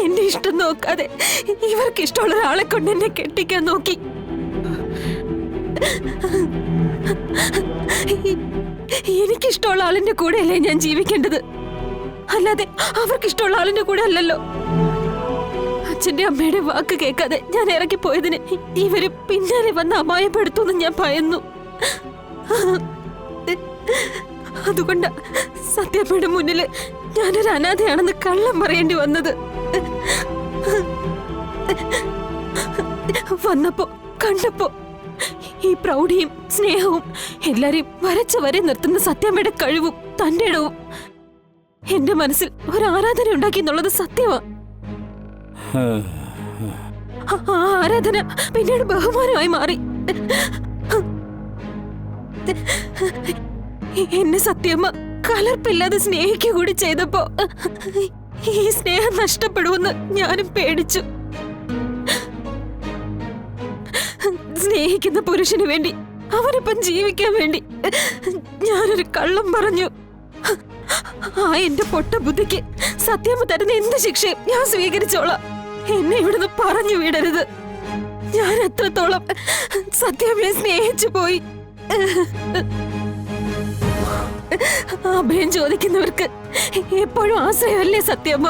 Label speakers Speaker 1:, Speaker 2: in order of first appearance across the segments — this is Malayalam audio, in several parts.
Speaker 1: എന്റെ ഇഷ്ടം നോക്കാതെ ഇവർക്ക് ഇഷ്ടമുള്ള ഒരാളെ കൊണ്ട് എന്നെ കെട്ടിക്കാൻ നോക്കി. എനിക്കിഷ്ടമുള്ള ആളിന്റെ കൂടെയല്ലേ ഞാൻ ജീവിക്കേണ്ടത്, അല്ലാതെ അവർക്കിഷ്ടമുള്ള ആളിന്റെ കൂടെ അല്ലല്ലോ. അച്ഛന്റെ അമ്മയുടെ വാക്ക് കേൾക്കാതെ ഞാൻ ഇറങ്ങിപ്പോയതിന് ഇവര് പിന്നാലെ വന്ന് അപായപ്പെടുത്തുമെന്ന് ഞാൻ ഭയന്നു. അതുകൊണ്ട് സത്യമ്മയുടെ മുന്നില് ഞാനൊരു അനാഥയാണെന്ന് കള്ളം പറയേണ്ടി വന്നത്. വന്നപ്പോ കണ്ടപ്പോ ഈ പ്രൗഢിയും സ്നേഹവും എല്ലാരെയും വരച്ച വരെ നിർത്തുന്ന സത്യമ്മയുടെ കഴിവും തന്റെ ഇടവും എന്റെ മനസ്സിൽ ഒരു ആരാധന ഉണ്ടാക്കി എന്നുള്ളത് സത്യമാ. ആ ആരാധന പിന്നീട് ബഹുമാനമായി മാറി. എന്നെ സത്യമ്മ കലർപ്പില്ലാതെ സ്നേഹിക്കുക കൂടി ചെയ്തപ്പോ ഈ സ്നേഹം നഷ്ടപ്പെടുമെന്ന് ഞാനും പേടിച്ചു. സ്നേഹിക്കുന്ന പുരുഷന് വേണ്ടി, അവനൊപ്പം ജീവിക്കാൻ വേണ്ടി ഞാനൊരു കള്ളം പറഞ്ഞു. ആ എന്റെ പൊട്ട ബുദ്ധിക്ക് സത്യമ്മ തരുന്ന എന്ത് ശിക്ഷയും ഞാൻ സ്വീകരിച്ചോളാം. എന്നെ ഇവിടുന്ന് പറഞ്ഞു വിടരുത്. ഞാൻ എത്രത്തോളം സത്യമ്മയെ സ്നേഹിച്ചു പോയി. അഭയം ചോദിക്കുന്നവർക്ക് എപ്പോഴും ആശ്രയമല്ലേ സത്യമ്മ.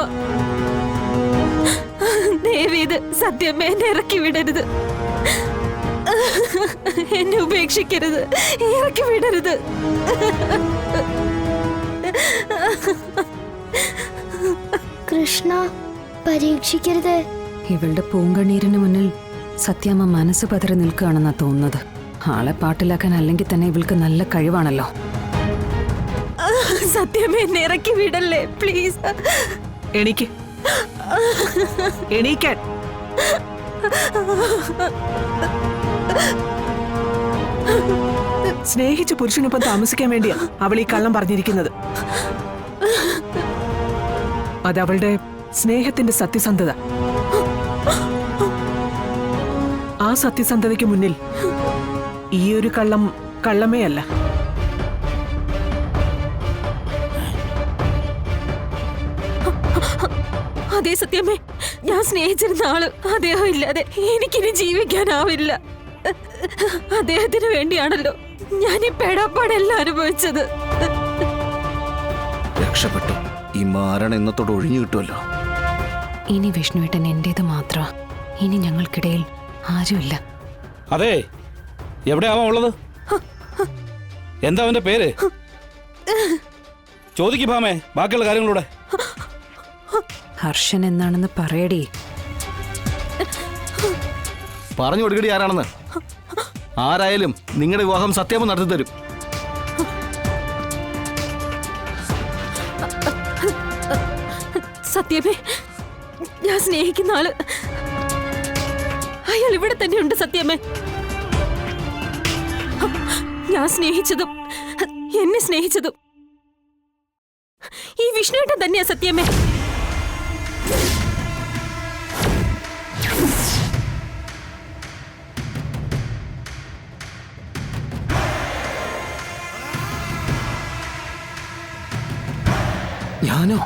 Speaker 1: ദേവീത് സത്യമ്മ എന്നെ ഇറക്കി വിടരുത്, എന്നെ ഉപേക്ഷിക്കരുത്, ഇറക്കി വിടരുത്.
Speaker 2: കൃഷ്ണ, പരീക്ഷിക്കരുത്.
Speaker 3: ഇവളുടെ പൂങ്കണ്ണീരിന് മുന്നിൽ സത്യമ്മ മനസ്സ് പതറി നിൽക്കുകയാണെന്നാ തോന്നുന്നത്. ആളെ പാട്ടിലാക്കാൻ അല്ലെങ്കിൽ തന്നെ ഇവൾക്ക് നല്ല കഴിവാണല്ലോ.
Speaker 1: സത്യമേ, എന്നെ ഇറക്കി വിടല്ലേ പ്ലീസ്.
Speaker 4: എണീക്ക്, എണീക്കാൻ. സ്നേഹിച്ച പുരുഷനൊപ്പം താമസിക്കാൻ വേണ്ടിയാ അവൾ ഈ കള്ളം പറഞ്ഞിരിക്കുന്നത്. അതവളുടെ സ്നേഹത്തിന്റെ സത്യസന്ധത. ആ സത്യസന്ധതയ്ക്ക് മുന്നിൽ ഈ ഒരു കള്ളം കള്ളമേ അല്ല.
Speaker 1: അതേ സത്യമേ, ഞാൻ സ്നേഹിച്ചിരുന്ന ആള് അദ്ദേഹം ഇല്ലാതെ എനിക്കിനി ജീവിക്കാനാവില്ല. അദ്ദേഹത്തിന് വേണ്ടിയാണല്ലോ ഞാൻ ഈ പേടാപ്പാടെല്ലാം അനുഭവിച്ചത്.
Speaker 5: രക്ഷപ്പെട്ടു. ഈ മാരണം ഇന്നത്തോട് ഒഴിഞ്ഞു കിട്ടുമല്ലോ.
Speaker 3: ഇനി വിഷ്ണുവേട്ടൻ എന്റേത് മാത്രം. ഇനി ഞങ്ങൾക്കിടയിൽ ആരുമില്ല.
Speaker 6: അതെ, എവിടെയാവാ ഉള്ളത്? എന്താ അവന്റെ പേര്? ചോദിക്ക് ഭാമേ, ബാക്കിയുള്ള കാര്യങ്ങളൂടെ.
Speaker 3: ഹർഷൻ എന്നാണെന്ന് പറയടി.
Speaker 5: പറഞ്ഞു കൊടുക്കടി ആരാണെന്ന്. ആരായാലും നിങ്ങളുടെ വിവാഹം സത്യമ നടത്തി തരും.
Speaker 1: സത്യമേ, ഞാൻ സ്നേഹിക്കുന്ന ആള് അയാൾ ഇവിടെ തന്നെയുണ്ട്. സത്യമേ, ഞാൻ സ്നേഹിച്ചതും എന്നെ സ്നേഹിച്ചതും ഈ വിഷ്ണുവേട്ടൻ തന്നെയാ. സത്യമേ,
Speaker 5: ഞാനോ?